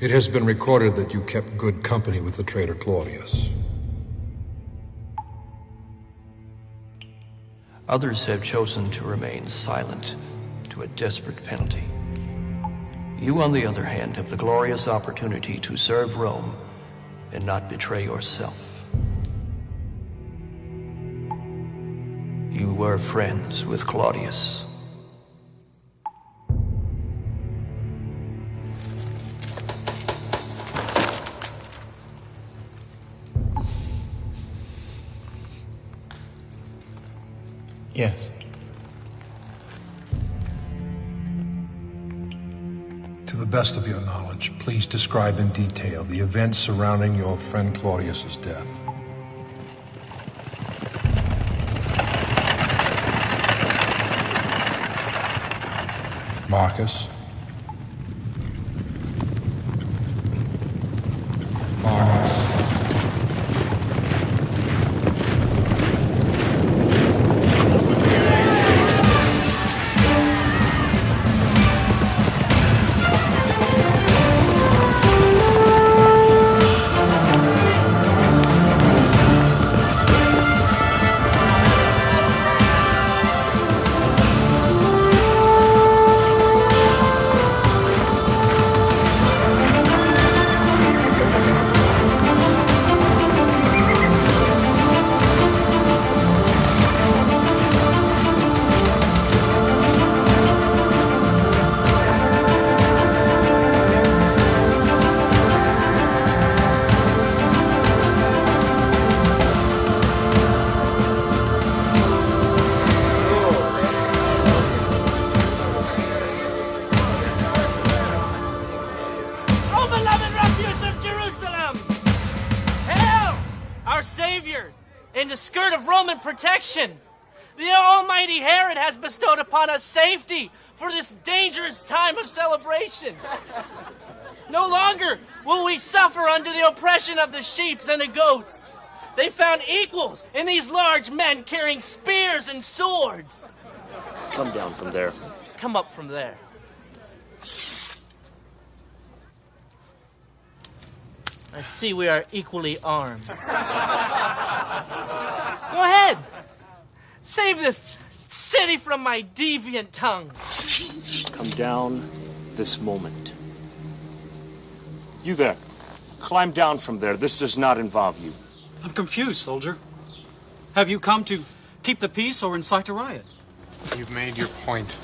It has been recorded that you kept good company with the traitor Claudius. Others have chosen to remain silent to a desperate penalty. You, on the other hand, have the glorious opportunity to serve Rome and not betray yourself. You were friends with Claudius. Yes. To the best of your knowledge, please describe in detail the events surrounding your friend Claudius's death. Marcus. Marcus. Protection. The almighty Herod has bestowed upon us safety for this dangerous time of celebration. No longer will we suffer under the oppression of the sheep and the goats. They found equals in these large men carrying spears and swords. Come down from there. Come up from there. I see we are equally armed. Go ahead. Save this city from my deviant tongue. Come down this moment. You there. Climb down from there. This does not involve you. I'm confused, soldier. Have you come to keep the peace or incite a riot? You've made your point.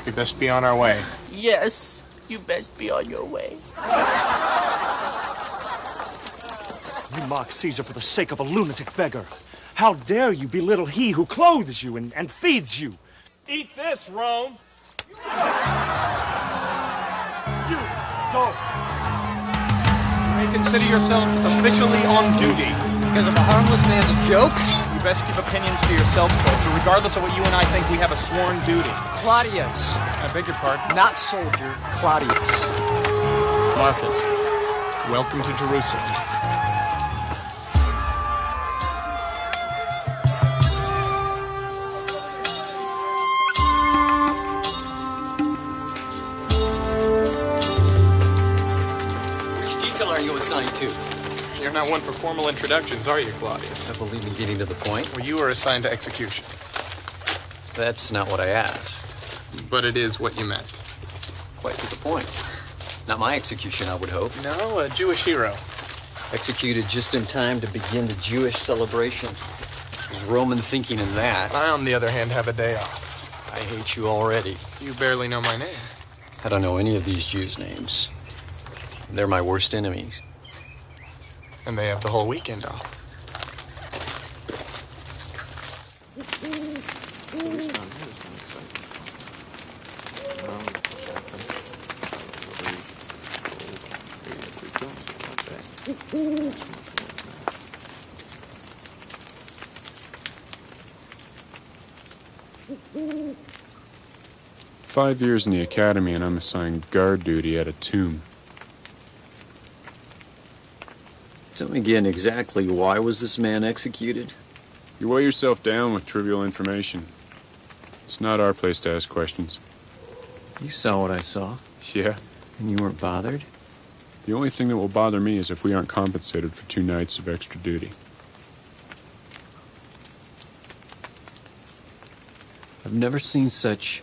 We best be on our way. Yes, you best be on your way. You mock Caesar for the sake of a lunatic beggar. How dare you belittle he who clothes you and feeds you? Eat this, Rome. You, go. You may consider yourself officially on duty. Because of a harmless man's jokes? You best keep opinions to yourself, soldier. Regardless of what you and I think, we have a sworn duty. Claudius. I beg your pardon? Not soldier, Claudius. Marcus, welcome to Jerusalem. 92. You're not one for formal introductions, are you, Claudius? I believe in getting to the point. Well, you were assigned to execution. That's not what I asked. But it is what you meant. Quite to the point. Not my execution, I would hope. No, a Jewish hero. Executed just in time to begin the Jewish celebration. There's Roman thinking in that. I, on the other hand, have a day off. I hate you already. You barely know my name. I don't know any of these Jews' names. They're my worst enemies. And they have the whole weekend off. 5 years in the academy and I'm assigned guard duty at a tomb. Tell me again exactly why was this man executed? You weigh yourself down with trivial information. It's not our place to ask questions. You saw what I saw. Yeah? And you weren't bothered? The only thing that will bother me is if we aren't compensated for 2 nights of extra duty. I've never seen such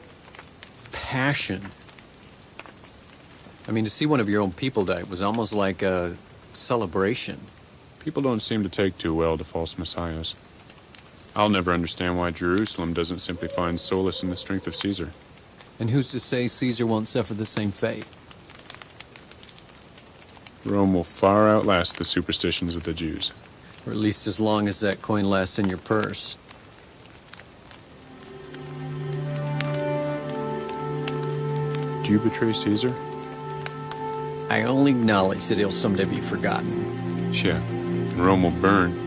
passion. I mean, to see one of your own people die was almost like a celebration. People don't seem to take too well to false messiahs. I'll never understand why Jerusalem doesn't simply find solace in the strength of Caesar. And who's to say Caesar won't suffer the same fate? Rome will far outlast the superstitions of the Jews. Or at least as long as that coin lasts in your purse. Do you betray Caesar? I only acknowledge that he'll someday be forgotten. Yeah, and Rome will burn.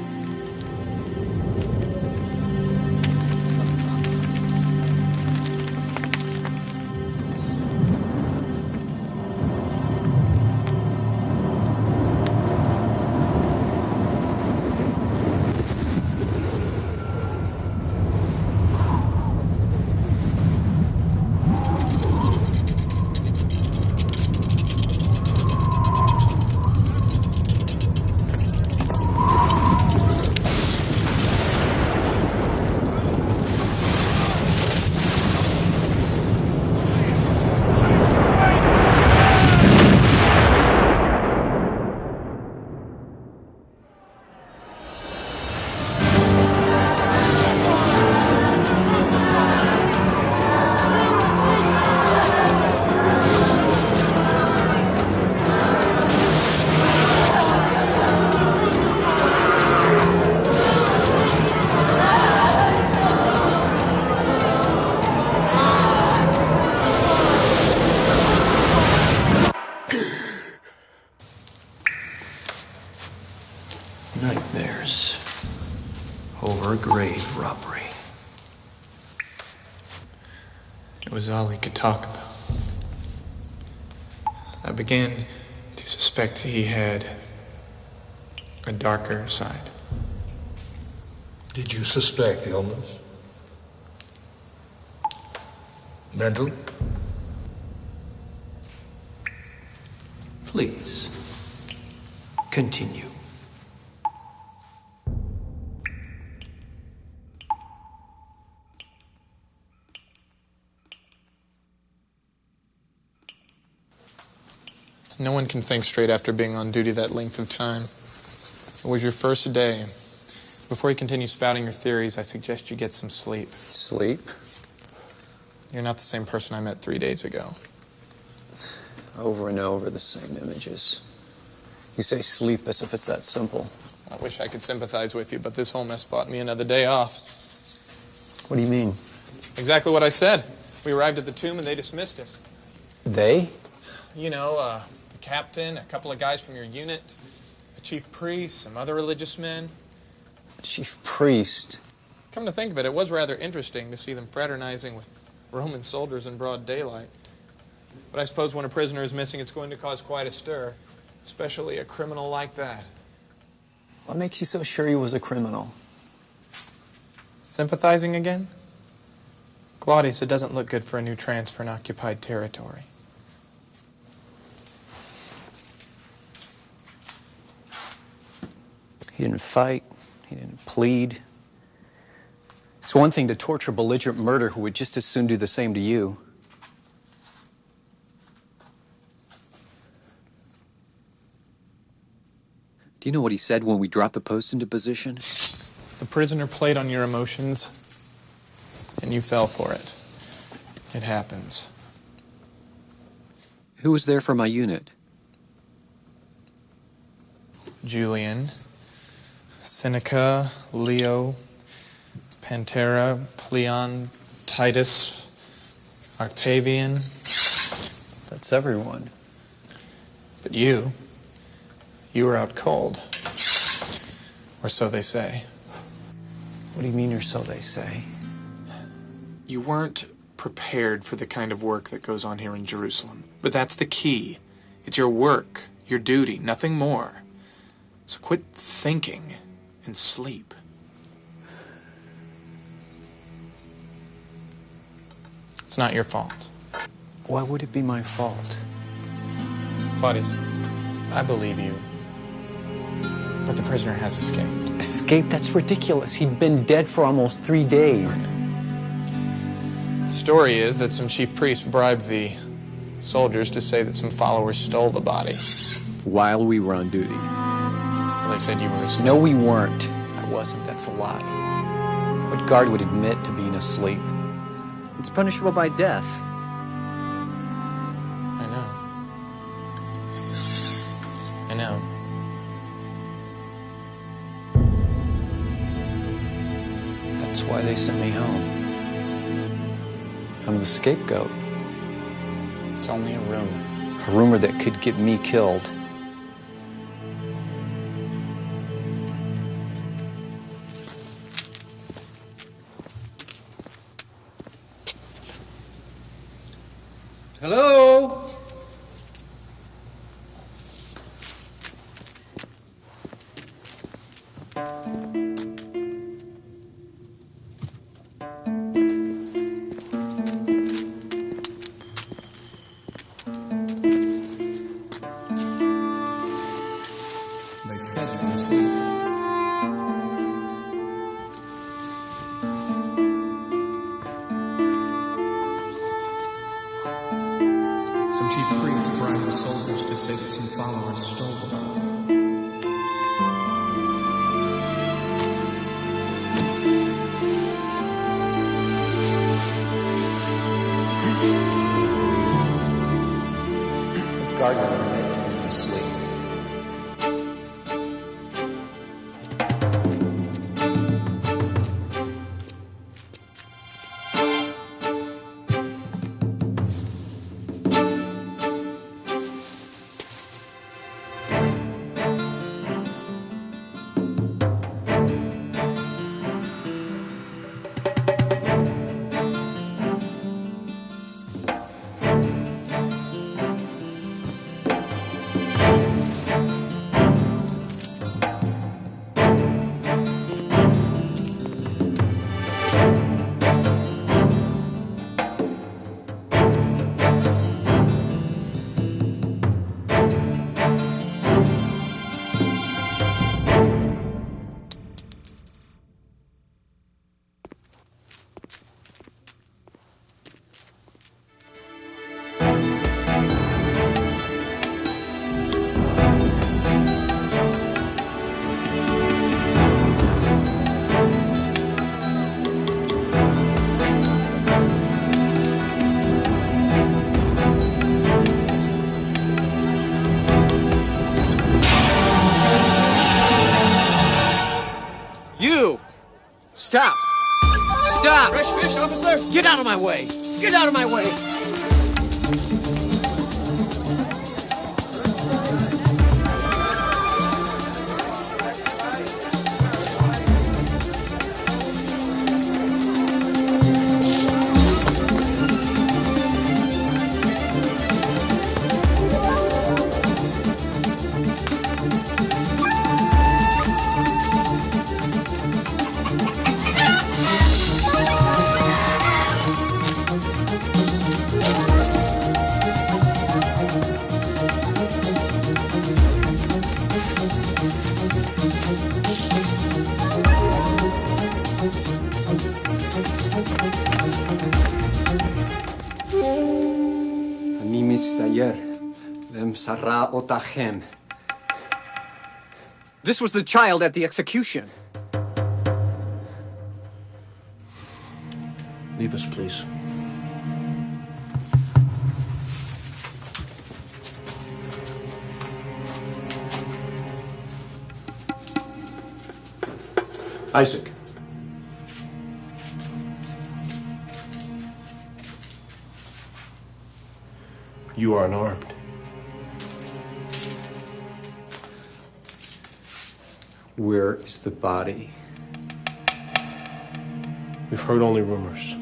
Nightmares over a grave robbery. It was all he could talk about. I began to suspect he had a darker side. Did you suspect illness? Mental? Please, continue. No one can think straight after being on duty that length of time. It was your first day. Before you continue spouting your theories, I suggest you get some sleep. Sleep? You're not the same person I met 3 days ago. Over and over, the same images. You say sleep as if it's that simple. I wish I could sympathize with you, but this whole mess bought me another day off. What do you mean? Exactly what I said. We arrived at the tomb and they dismissed us. They? You know, the captain, a couple of guys from your unit, a chief priest, some other religious men. Chief priest? Come to think of it, it was rather interesting to see them fraternizing with Roman soldiers in broad daylight. But I suppose when a prisoner is missing, it's going to cause quite a stir, especially a criminal like that. What makes you so sure he was a criminal? Sympathizing again? Claudius, it doesn't look good for a new transfer in occupied territory. He didn't fight. He didn't plead. It's one thing to torture a belligerent murderer who would just as soon do the same to you. Do you know what he said when we dropped the post into position? The prisoner played on your emotions, and you fell for it. It happens. Who was there for my unit? Julian, Seneca, Leo, Pantera, Cleon, Titus, Octavian. That's everyone. But you were out cold. Or so they say. What do you mean, or so they say? You weren't prepared for the kind of work that goes on here in Jerusalem. But that's the key. It's your work, your duty, nothing more. So quit thinking and sleep. It's not your fault. Why would it be my fault? Claudius, I believe you. But the prisoner has escaped. Escape? That's ridiculous. He'd been dead for almost 3 days. The story is that some chief priest bribed the soldiers to say that some followers stole the body. While we were on duty. Well, they said you were asleep. No, we weren't. I wasn't. That's a lie. What guard would admit to being asleep? It's punishable by death. I know. I know. That's why they sent me home. I'm the scapegoat. It's only a rumor. A rumor that could get me killed. Hello? They said you were asleep. Some chief priest bribed the soldiers to say that some followers stole the body. The guard would admit to being asleep. You! Stop! Stop! Fresh fish, officer? Get out of my way! Get out of my way! אני מצטער, ומסרה אותכם. This was the child at the execution. Leave us, please. Isaac. You are unarmed. Where is the body? We've heard only rumors.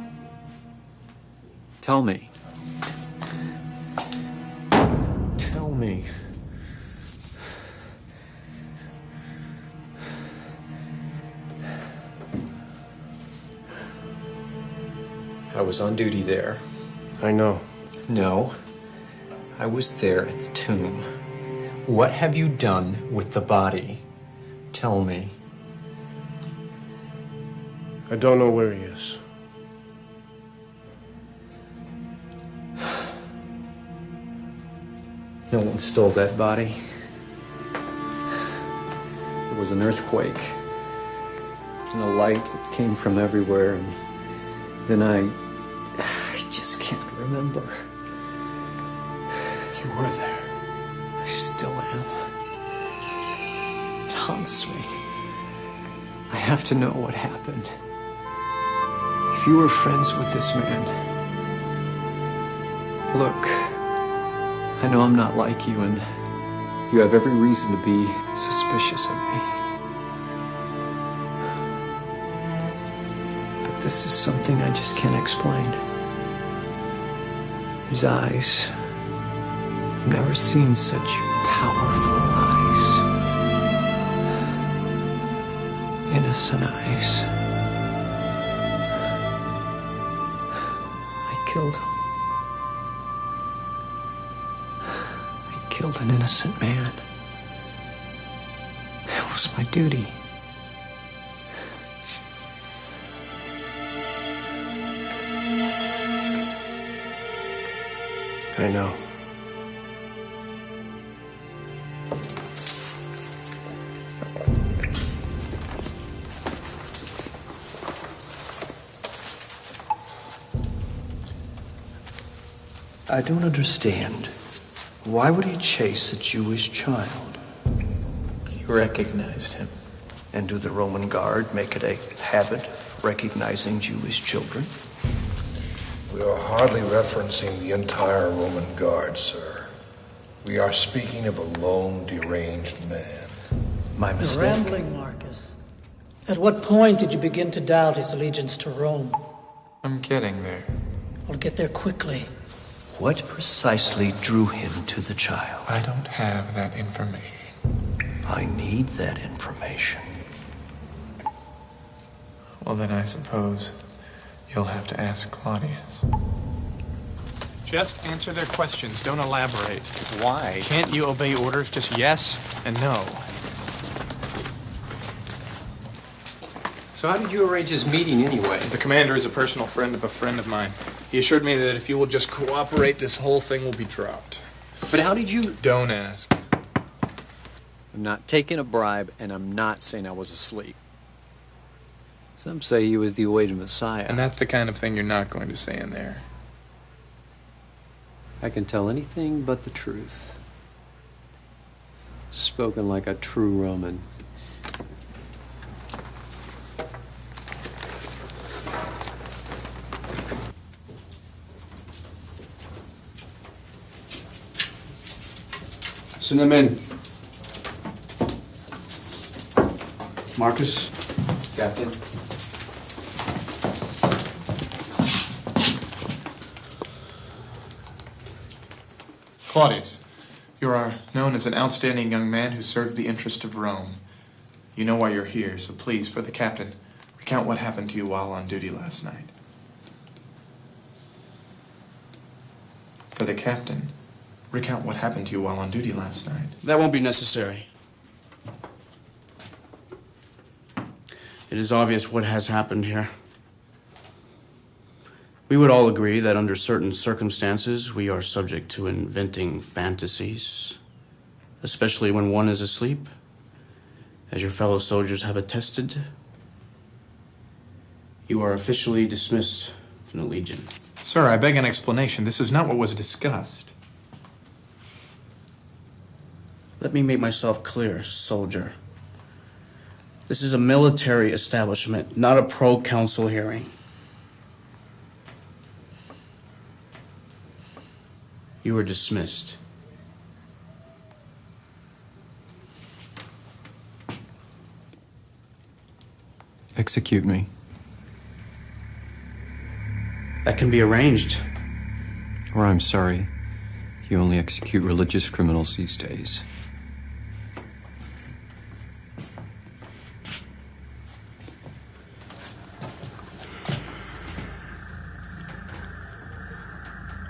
Tell me. Tell me. I was on duty there. I know. No. I was there at the tomb What have you done with the body? Tell me. I don't know where he is. No one stole that body. There was an earthquake. And a light that came from everywhere. And then I just can't remember. You were there. I still am. It haunts me. I have to know what happened. If you were friends with this man, look, I know I'm not like you, and you have every reason to be suspicious of me. But this is something I just can't explain. His eyes. I've never seen such powerful eyes. Innocent eyes. I killed him. I killed an innocent man. It was my duty. I know. I don't understand. Why would he chase a Jewish child? You recognized him. And do the Roman Guard make it a habit recognizing Jewish children? We are hardly referencing the entire Roman Guard, sir. We are speaking of a lone, deranged man. My You're mistake. rambling, Marcus. At what point did you begin to doubt his allegiance to Rome? I'm getting there. I'll get there quickly. What precisely drew him to the child? I don't have that information. I need that information. Well, then I suppose you'll have to ask Claudius. Just answer their questions. Don't elaborate. Why? Can't you obey orders? Just yes and no. So how did you arrange this meeting anyway? The commander is a personal friend of a friend of mine. He assured me that if you will just cooperate, this whole thing will be dropped. But how did you... Don't ask. I'm not taking a bribe, and I'm not saying I was asleep. Some say he was the awaited Messiah. And that's the kind of thing you're not going to say in there. I can tell anything but the truth. Spoken like a true Roman. Send them in. Marcus, Captain. Claudius, you are known as an outstanding young man who serves the interest of Rome. You know why you're here, so please, for the captain, recount what happened to you while on duty last night. For the captain, recount what happened to you while on duty last night. That won't be necessary. It is obvious what has happened here. We would all agree that under certain circumstances, we are subject to inventing fantasies, especially when one is asleep, as your fellow soldiers have attested. You are officially dismissed from the Legion. Sir, I beg an explanation. This is not what was discussed. Let me make myself clear, soldier. This is a military establishment, not a pro-council hearing. You are dismissed. Execute me. That can be arranged. Or I'm sorry, you only execute religious criminals these days.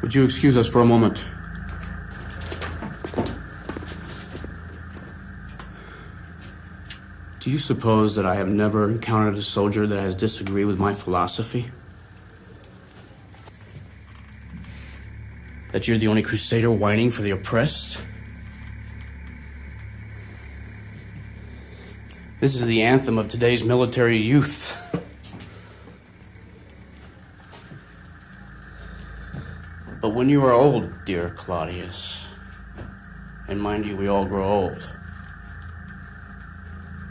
Would you excuse us for a moment? Do you suppose that I have never encountered a soldier that has disagreed with my philosophy? That you're the only crusader whining for the oppressed? This is the anthem of today's military youth. But when you are old, dear Claudius, and mind you, we all grow old,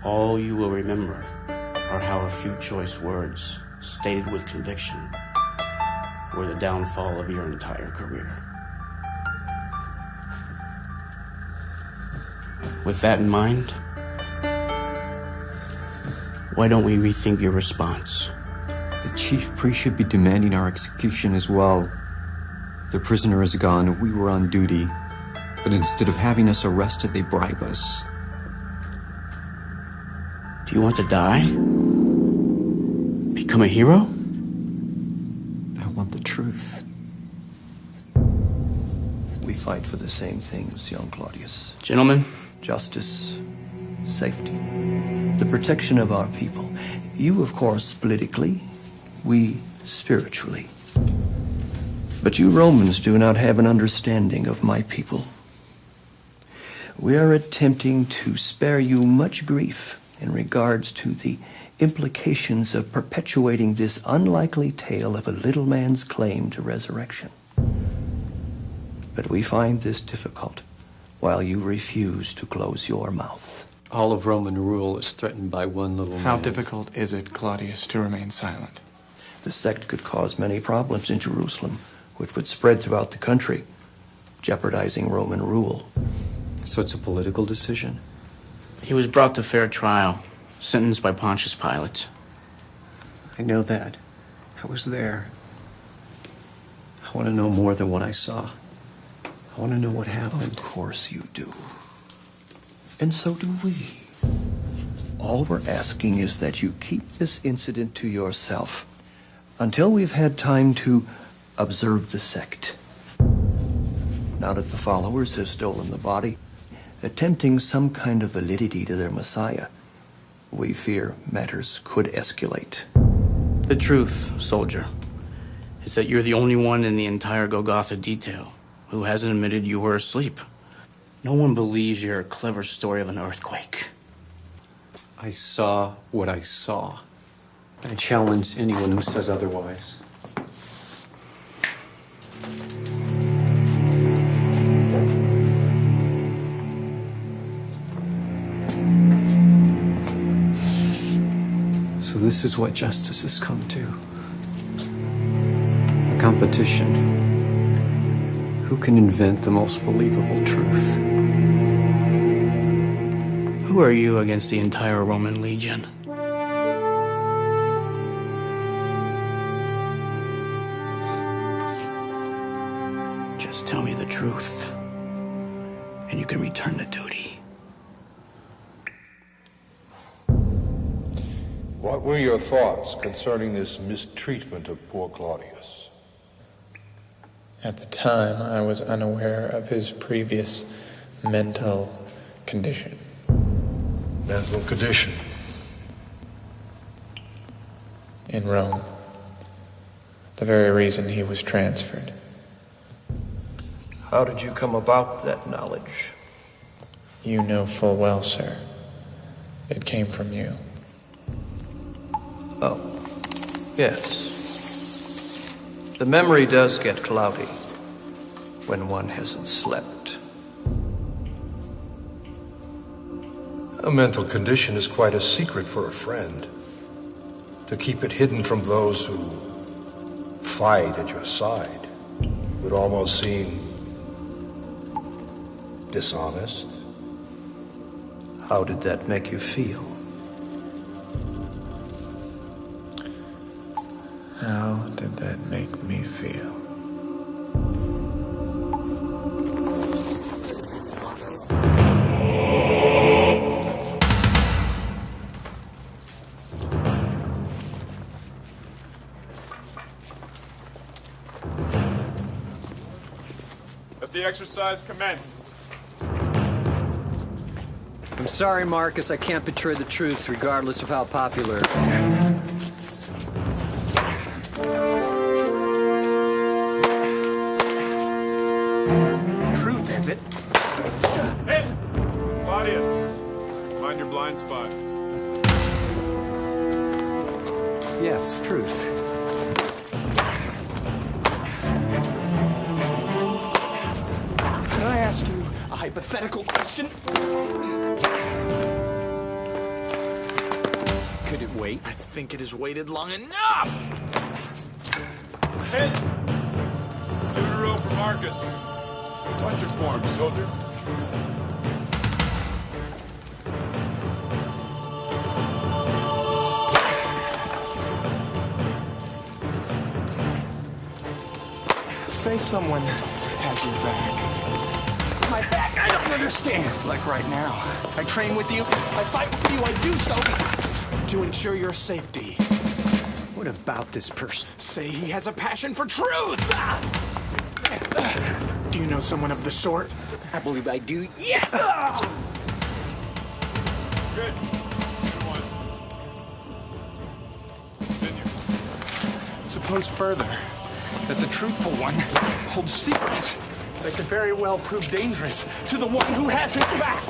all you will remember are how a few choice words, stated with conviction, were the downfall of your entire career. With that in mind, why don't we rethink your response? The chief priest should be demanding our execution as well. The prisoner is gone. We were on duty. But instead of having us arrested, they bribe us. Do you want to die? Become a hero? I want the truth. We fight for the same things, young Claudius. Gentlemen? Justice, safety, the protection of our people. You, of course, politically, we spiritually. But you Romans do not have an understanding of my people. We are attempting to spare you much grief in regards to the implications of perpetuating this unlikely tale of a little man's claim to resurrection. But we find this difficult while you refuse to close your mouth. All of Roman rule is threatened by one little man. How difficult is it, Claudius, to remain silent? The sect could cause many problems in Jerusalem, which would spread throughout the country, jeopardizing Roman rule. So it's a political decision? He was brought to fair trial, sentenced by Pontius Pilate. I know that. I was there. I want to know more than what I saw. I want to know what happened. Of course you do. And so do we. All we're asking is that you keep this incident to yourself until we've had time to observe the sect. Now that the followers have stolen the body, attempting some kind of validity to their Messiah, we fear matters could escalate. The truth, soldier, is that you're the only one in the entire Golgotha detail who hasn't admitted you were asleep. No one believes your clever story of an earthquake. I saw what I saw. I challenge anyone who says otherwise. So this is what justice has come to. A competition. Who can invent the most believable truth? Who are you against the entire Roman legion? Just tell me the truth, and you can return to duty. What were your thoughts concerning this mistreatment of poor Claudius? At the time, I was unaware of his previous mental condition. Mental condition? In Rome. The very reason he was transferred. How did you come about that knowledge? You know full well, sir. It came from you. Oh, yes. The memory does get cloudy when one hasn't slept. A mental condition is quite a secret for a friend. To keep it hidden from those who fight at your side would almost seem dishonest. How did that make you feel? How did that make me feel? Let the exercise commence. I'm sorry, Marcus. I can't betray the truth, regardless of how popular. Truth, is it? Hey! Claudius, mind your blind spot. Yes, truth. Can I ask you a hypothetical question? Could it wait? I think it has waited long enough! Hey! Tutoro for Marcus. What's your form, soldier? Say someone has your back. My back, I don't understand. Like right now. I train with you, I fight with you, I do so to ensure your safety. What about this person? Say he has a passion for truth! Do you know someone of the sort? I believe I do. Yes! Good. 2-1. Continue. Suppose further that the truthful one holds secrets that could very well prove dangerous to the one who has it back.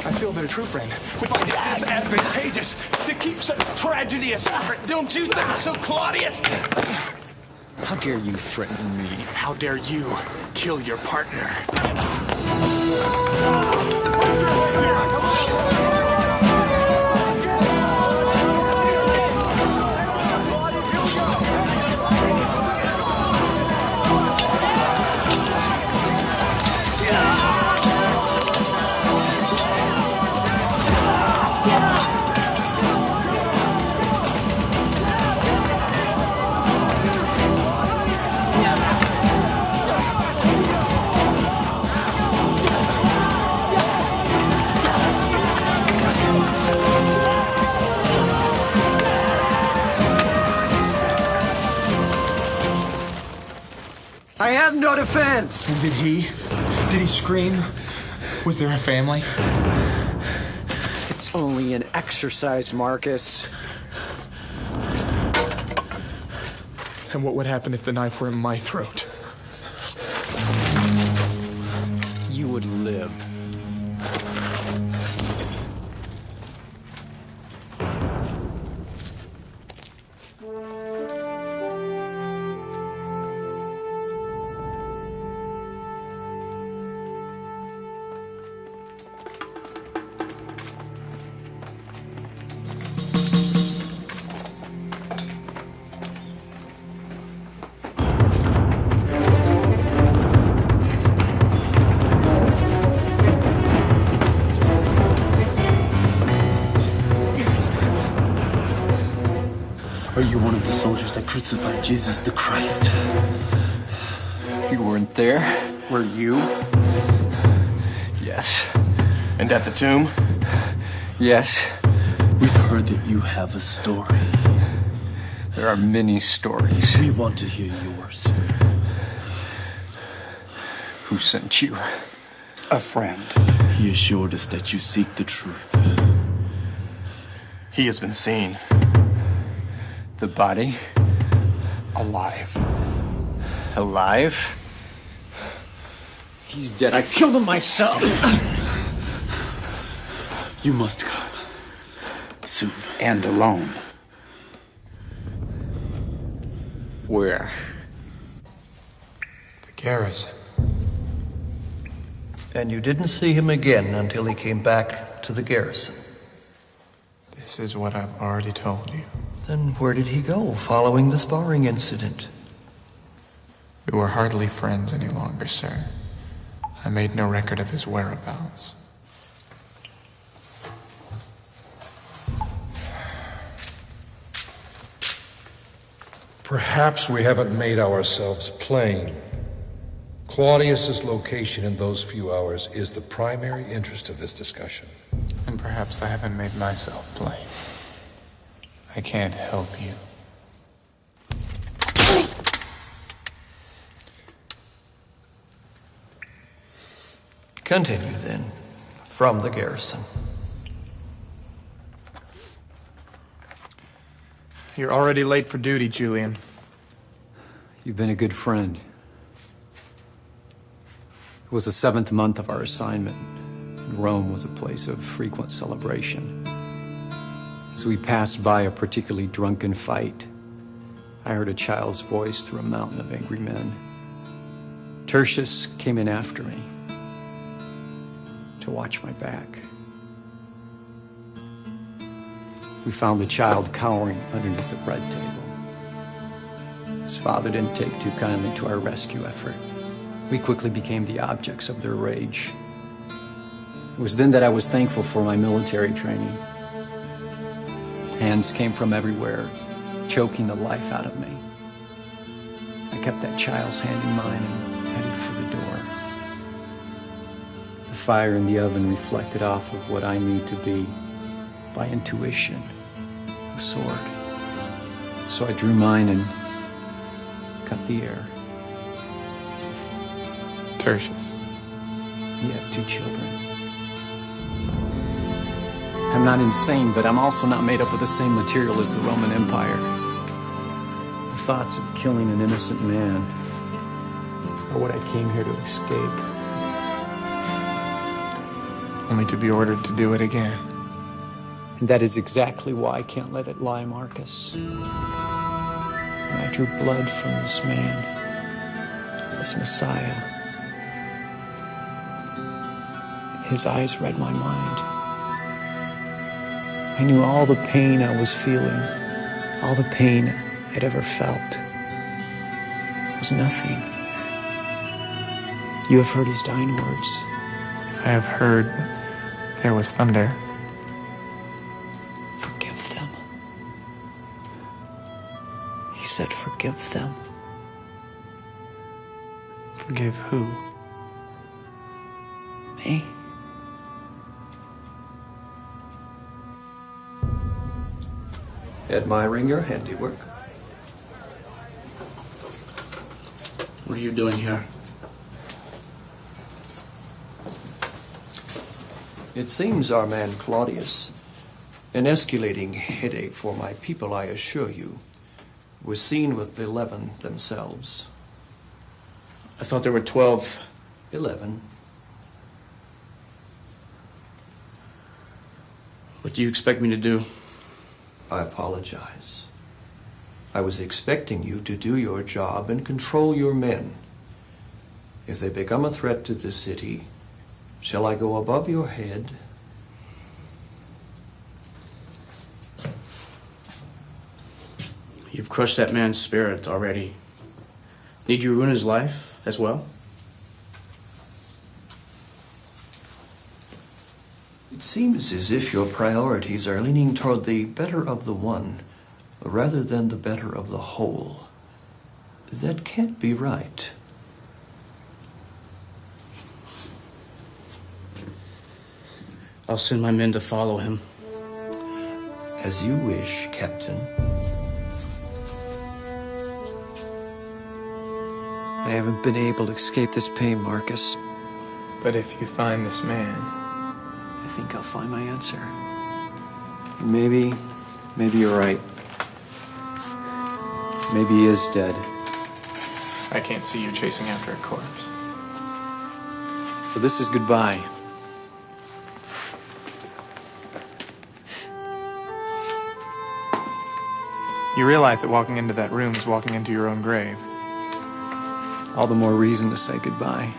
I feel that a true friend would find it disadvantageous to keep such tragedy a secret. Don't you think so, Claudius? How dare you threaten me? How dare you kill your partner? I have no defense! And did he? Did he scream? Was there a family? It's only an exercise, Marcus. And what would happen if the knife were in my throat? You would live. Are you one of the soldiers that crucified Jesus the Christ? You weren't there? Were you? Yes. And at the tomb? Yes. We've heard that you have a story. There are many stories. We want to hear yours. Who sent you? A friend. He assured us that you seek the truth. He has been seen. The body? Alive. Alive? He's dead. I killed him myself! You must come. Soon. And alone. Where? The garrison. And you didn't see him again until he came back to the garrison. This is what I've already told you. Then where did he go following the sparring incident? We were hardly friends any longer, sir. I made no record of his whereabouts. Perhaps we haven't made ourselves plain. Claudius's location in those few hours is the primary interest of this discussion. And perhaps I haven't made myself plain. I can't help you. Continue then. from the garrison. You're already late for duty, Julian. You've been a good friend. It was the 7th month of our assignment, and Rome was a place of frequent celebration. As we passed by a particularly drunken fight, I heard a child's voice through a mountain of angry men. Tertius came in after me to watch my back. We found the child cowering underneath the bread table. His father didn't take too kindly to our rescue effort. We quickly became the objects of their rage. It was then that I was thankful for my military training. Hands came from everywhere, choking the life out of me. I kept that child's hand in mine and headed for the door. The fire in the oven reflected off of what I knew to be, by intuition, a sword. So I drew mine and cut the air. Tertius. He had 2 children. I'm not insane, but I'm also not made up of the same material as the Roman Empire. The thoughts of killing an innocent man are what I came here to escape. Only to be ordered to do it again. And that is exactly why I can't let it lie, Marcus. When I drew blood from this man, this Messiah, his eyes read my mind. I knew all the pain I was feeling, all the pain I'd ever felt, was nothing. You have heard his dying words. I have heard there was thunder. Forgive them. He said, forgive them. Forgive who? Me. Admiring your handiwork. What are you doing here? It seems our man Claudius, an escalating headache for my people, I assure you, was seen with the 11 themselves. I thought there were 12. 11. What do you expect me to do? I apologize. I was expecting you to do your job and control your men. If they become a threat to the city, shall I go above your head? You've crushed that man's spirit already. Need you ruin his life as well? It seems as if your priorities are leaning toward the better of the one rather than the better of the whole. That can't be right. I'll send my men to follow him. As you wish, Captain. I haven't been able to escape this pain, Marcus. But if you find this man, I think I'll find my answer. Maybe you're right. Maybe he is dead. I can't see you chasing after a corpse. So this is goodbye. You realize that walking into that room is walking into your own grave. All the more reason to say goodbye.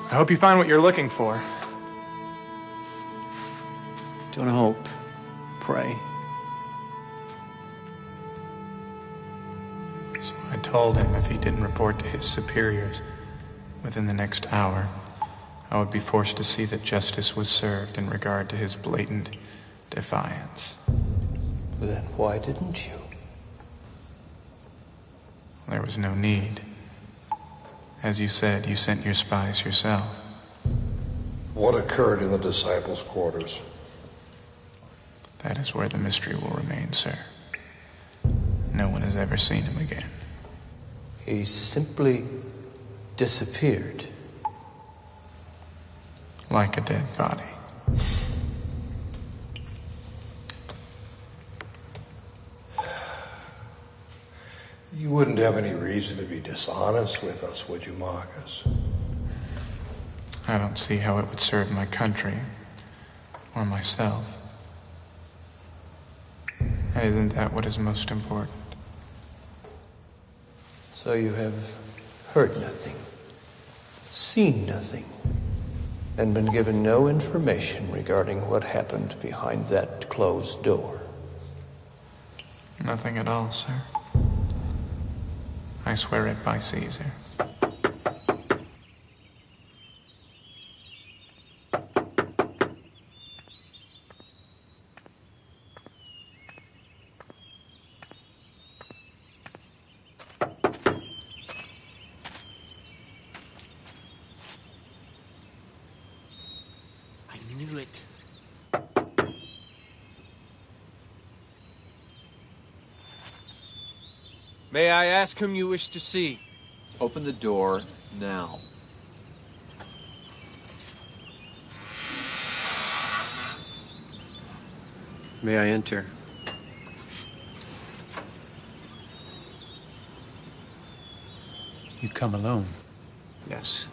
I hope you find what you're looking for. Don't hope. Pray. So I told him if he didn't report to his superiors within the next hour, I would be forced to see that justice was served in regard to his blatant defiance. Then why didn't you? There was no need. As you said, you sent your spies yourself. What occurred in the disciples' quarters? That is where the mystery will remain, sir. No one has ever seen him again. He simply disappeared. Like a dead body. You wouldn't have any reason to be dishonest with us, would you, Marcus? I don't see how it would serve my country or myself. And isn't that what is most important? So you have heard nothing, seen nothing, and been given no information regarding what happened behind that closed door? Nothing at all, sir. I swear it by Caesar. I knew it. May I ask whom you wish to see? Open the door now. May I enter? You come alone? Yes.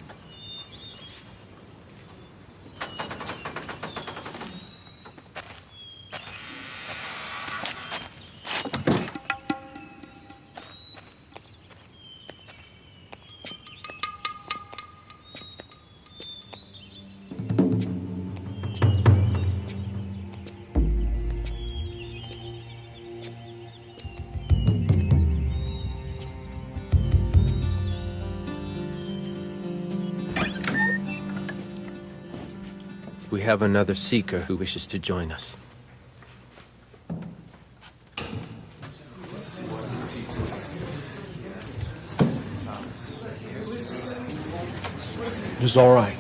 We have another seeker who wishes to join us. It is all right.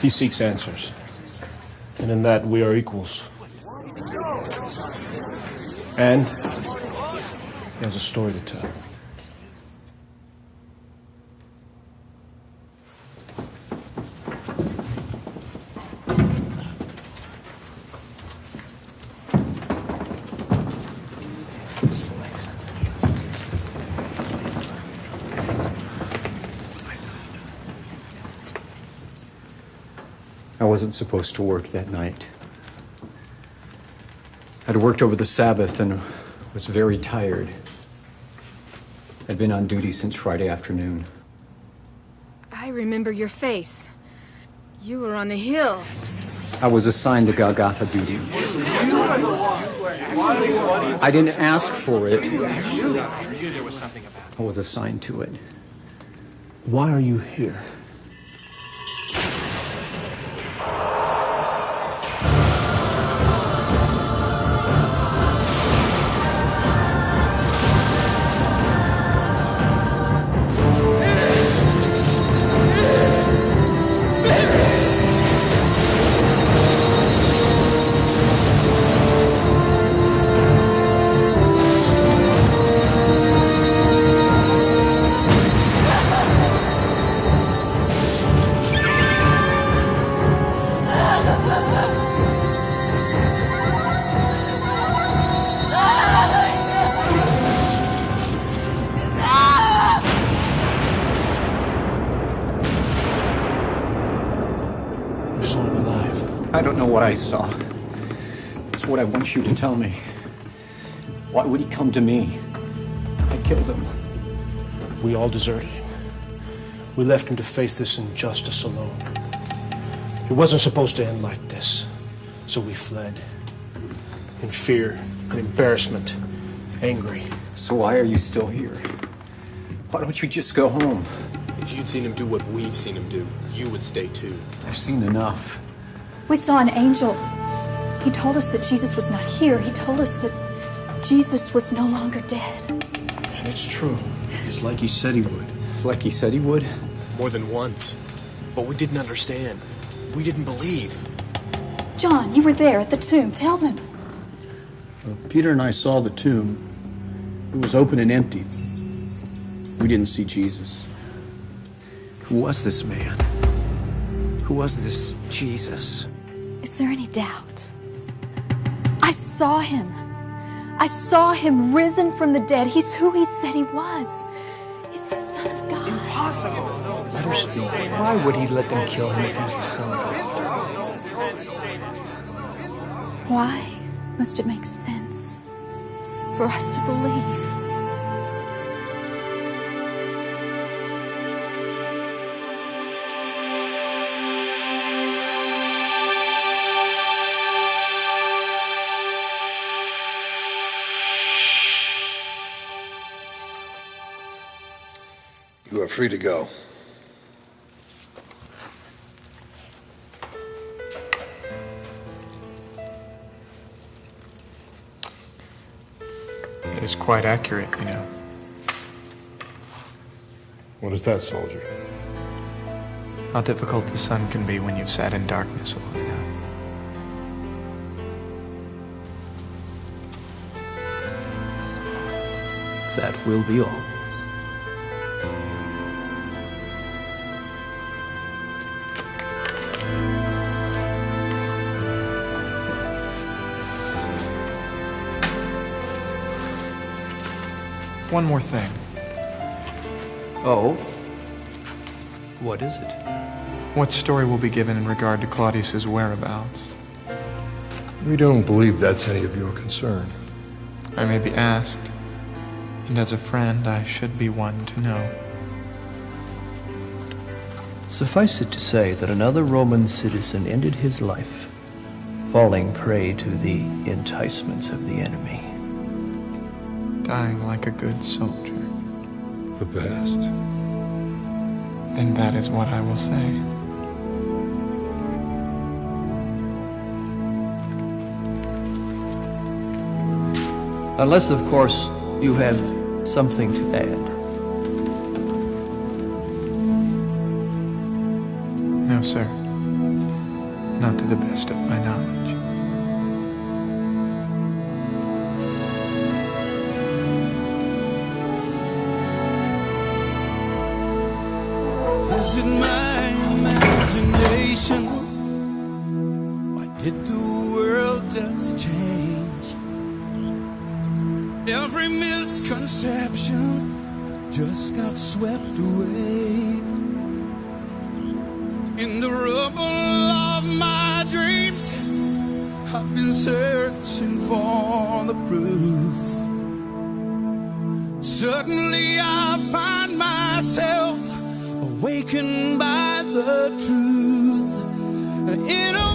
He seeks answers. And in that, we are equals. And he has a story to tell. I wasn't supposed to work that night. I'd worked over the Sabbath and was very tired. I'd been on duty since Friday afternoon. I remember your face. You were on the hill. I was assigned to Golgotha duty. I didn't ask for it. I was assigned to it. Why are you here? You saw him alive. I don't know what I saw. That's what I want you to tell me. Why would he come to me? I killed him. We all deserted him. We left him to face this injustice alone. It wasn't supposed to end like this. So we fled. In fear, in embarrassment, angry. So why are you still here? Why don't you just go home? If you'd seen him do what we've seen him do, you would stay too. I've seen enough. We saw an angel. He told us that Jesus was not here. He told us that Jesus was no longer dead. And it's true. Just like he said he would. Like he said he would? More than once. But we didn't understand. We didn't believe. John, you were there at the tomb. Tell them. Peter and I saw the tomb. It was open and empty. We didn't see Jesus. Who was this man? Who was this Jesus? Is there any doubt? I saw him. I saw him risen from the dead. He's who he said he was. He's the Son of God. Impossible. Let her speak. Why would he let them kill him if he was the Son of God? Why must it make sense for us to believe? You are free to go. It is quite accurate, you know. What is that, soldier? How difficult the sun can be when you've sat in darkness long enough. That will be all. One more thing. Oh? What is it? What story will be given in regard to Claudius's whereabouts? We don't believe that's any of your concern. I may be asked, and as a friend, I should be one to know. Suffice it to say that another Roman citizen ended his life, falling prey to the enticements of the enemy. Dying like a good soldier. The best. Then that is what I will say. Unless, of course, you have something to add. No, sir. Not to the best of my knowledge. Is it my imagination? Or did the world just change? Every misconception just got swept away. In the rubble of my dreams, I've been searching for the proof. Suddenly I find myself awakened by the truth in a